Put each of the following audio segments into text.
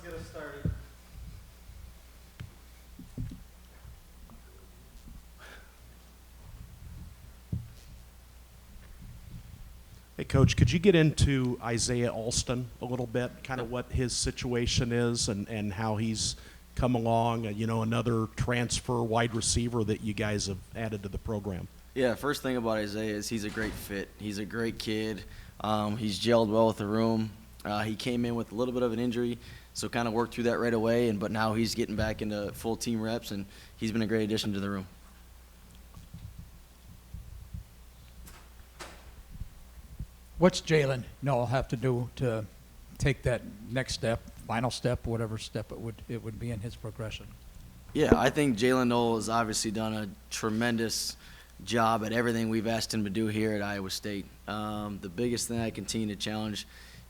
get us started. Hey, Coach, could you get into Isaiah Alston a little bit, kind of what his situation is and how he's come along, another transfer wide receiver that you guys have added to the program? Yeah, first thing about Isaiah is he's a great fit. He's a great kid. He's gelled well with the room. He came in with a little bit of an injury, so kind of worked through that right away, but now he's getting back into full team reps, and he's been a great addition to the room. What's Jalen Noel have to do to take that next step, final step, whatever step it would be in his progression? Yeah, I think Jalen Noel has obviously done a tremendous job at everything we've asked him to do here at Iowa State. The biggest thing I continue to challenge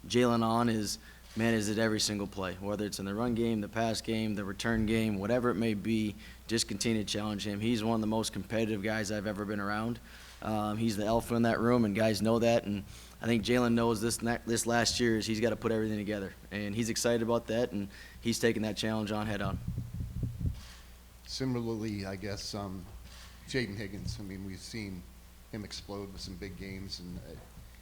Jalen on is it every single play, whether it's in the run game, the pass game, the return game, whatever it may be, just continue to challenge him. He's one of the most competitive guys I've ever been around. He's the alpha in that room, and guys know that, and I think Jalen knows this last year is he's got to put everything together, and he's excited about that, and he's taking that challenge on head on. Similarly, I guess, Jaden Higgins, we've seen him explode with some big games, and it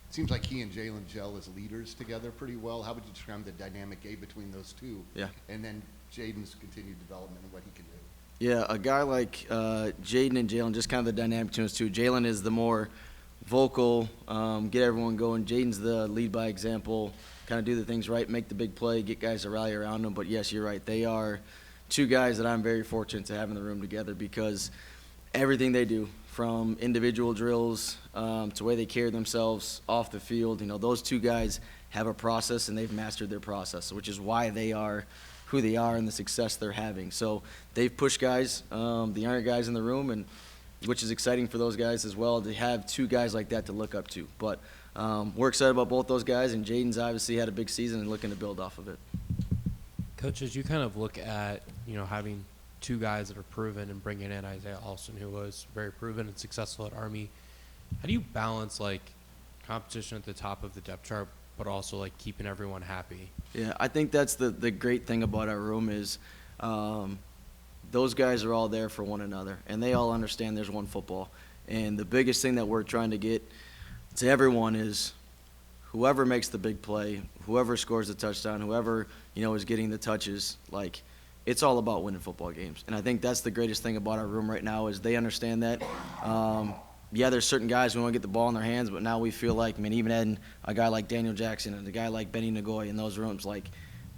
seems like he and Jalen gel as leaders together pretty well. How would you describe the dynamic between those two? Yeah. And then Jaden's continued development and what he can do. Yeah, a guy like Jaden and Jalen, just kind of the dynamic between those two. Jalen is the more vocal, get everyone going. Jaden's the lead by example, kind of do the things right, make the big play, get guys to rally around him. But yes, you're right. They are two guys that I'm very fortunate to have in the room together because everything they do, from individual drills to the way they carry themselves off the field, those two guys have a process and they've mastered their process, which is why they are who they are and the success they're having. So they've pushed guys, the younger guys in the room, and which is exciting for those guys as well to have two guys like that to look up to. But we're excited about both those guys, and Jaden's obviously had a big season and looking to build off of it. Coach, as you kind of look at, having two guys that are proven and bringing in Isaiah Alston, who was very proven and successful at Army, how do you balance, competition at the top of the depth chart, but also, keeping everyone happy? Yeah, I think that's the great thing about our room is those guys are all there for one another, and they all understand there's one football. And the biggest thing that we're trying to get to everyone is whoever makes the big play, whoever scores the touchdown, whoever, is getting the touches, it's all about winning football games. And I think that's the greatest thing about our room right now is they understand that. Yeah, there's certain guys who want to get the ball in their hands, but now we feel like, even adding a guy like Daniel Jackson and a guy like Benny Nagoy in those rooms,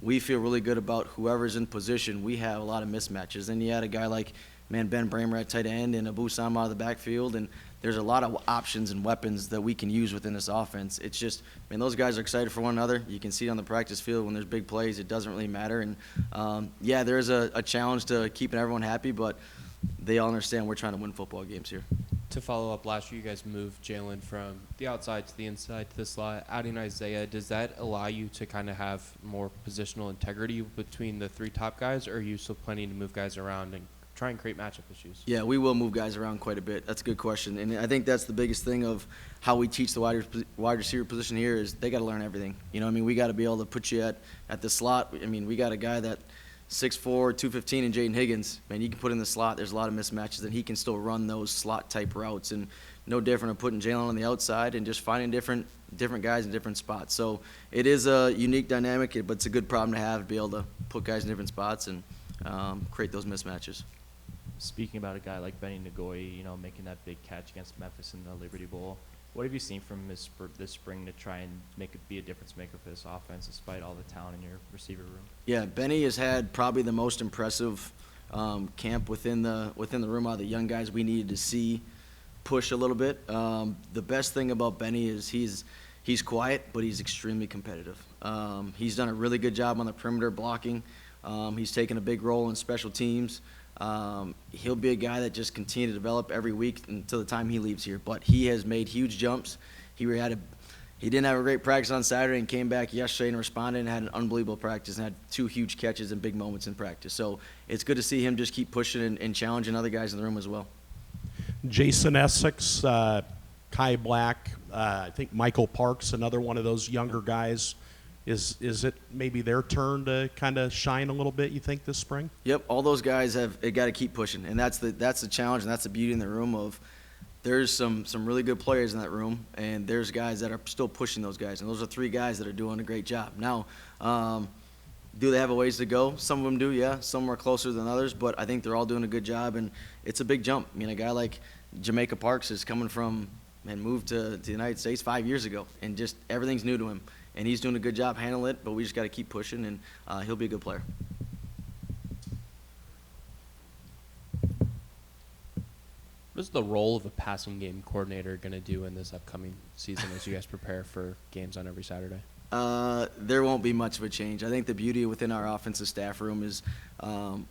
we feel really good about whoever's in position. We have a lot of mismatches. And you had a guy like, Ben Bramer at tight end and Abu Sama out of the backfield, and there's a lot of options and weapons that we can use within this offense. It's just, those guys are excited for one another. You can see it on the practice field when there's big plays. It doesn't really matter. And, yeah, there's a challenge to keeping everyone happy, but they all understand we're trying to win football games here. To follow up, last year you guys moved Jalen from the outside to the inside to the slot, adding Isaiah. Does that allow you to kind of have more positional integrity between the three top guys, or are you still planning to move guys around and try and create matchup issues? Yeah, we will move guys around quite a bit. That's a good question. And I think that's the biggest thing of how we teach the wide receiver position here is they got to learn everything. We got to be able to put you at the slot. We got a guy that 6'4", 215 in Jaden Higgins. You can put in the slot. There's a lot of mismatches, and he can still run those slot-type routes. And no different of putting Jalen on the outside and just finding different guys in different spots. So it is a unique dynamic, but it's a good problem to have, to be able to put guys in different spots and create those mismatches. Speaking about a guy like Benny Nagoy, making that big catch against Memphis in the Liberty Bowl, what have you seen from him this spring to try and be a difference maker for this offense, despite all the talent in your receiver room? Yeah, Benny has had probably the most impressive camp within the room out of the young guys we needed to see push a little bit. The best thing about Benny is he's quiet, but he's extremely competitive. He's done a really good job on the perimeter blocking. He's taken a big role in special teams. He'll be a guy that just continue to develop every week until the time he leaves here. But he has made huge jumps. He didn't have a great practice on Saturday and came back yesterday and responded and had an unbelievable practice and had 2 huge catches and big moments in practice. So it's good to see him just keep pushing and challenging other guys in the room as well. Jason Essex, Kai Black, I think Michael Parks, another one of those younger guys. Is it maybe their turn to kind of shine a little bit, you think, this spring? Yep, all those guys have got to keep pushing, and that's the challenge, and that's the beauty in the room of there's some really good players in that room, and there's guys that are still pushing those guys, and those are 3 guys that are doing a great job. Now, do they have a ways to go? Some of them do, yeah. Some are closer than others, but I think they're all doing a good job, and it's a big jump. I mean, a guy like Jamaica Parks is coming from and moved to the United States 5 years ago, and just everything's new to him. And he's doing a good job handling it, but we just got to keep pushing, and he'll be a good player. What is the role of a passing game coordinator going to do in this upcoming season as you guys prepare for games on every Saturday? There won't be much of a change. I think the beauty within our offensive staff room is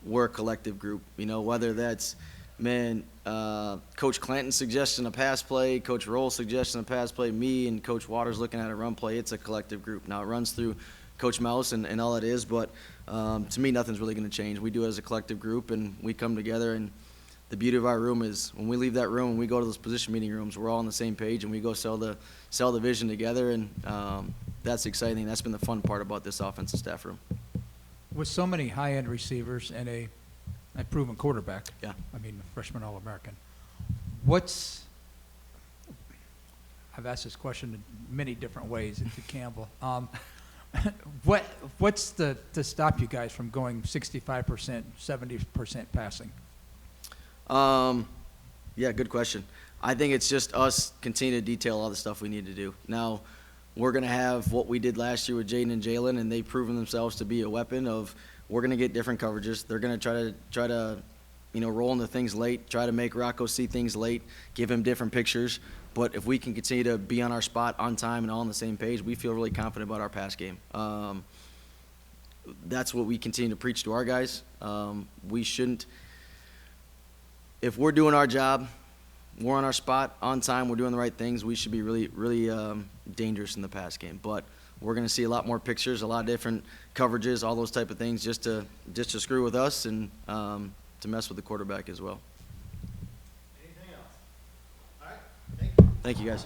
we're a collective group. You know, whether that's Coach Clanton's suggestion a pass play, Coach Roll's suggestion a pass play, me and Coach Waters looking at a run play, it's a collective group. Now, it runs through Coach Mouse and all it is, but to me, nothing's really going to change. We do it as a collective group, and we come together, and the beauty of our room is when we leave that room and we go to those position meeting rooms, we're all on the same page, and we go sell the vision together, and that's exciting. That's been the fun part about this offensive staff room. With so many high-end receivers and a proven quarterback, Yeah. I mean, freshman All-American, I've asked this question in many different ways to Campbell. What's to stop you guys from going 65%, 70% passing? Yeah, good question. I think it's just us continue to detail all the stuff we need to do. Now, we're going to have what we did last year with Jaden and Jalen, and they've proven themselves to be a weapon of we're going to get different coverages. They're going to try to roll into things late, try to make Rocco see things late, give him different pictures. But if we can continue to be on our spot, on time, and all on the same page, we feel really confident about our pass game. That's what we continue to preach to our guys. We shouldn't – if we're doing our job, we're on our spot, on time, we're doing the right things, we should be really, really dangerous in the pass game. But we're going to see a lot more pictures, a lot of different coverages, all those type of things just to screw with us and to mess with the quarterback as well. Anything else? All right, thank you. Thank you, guys.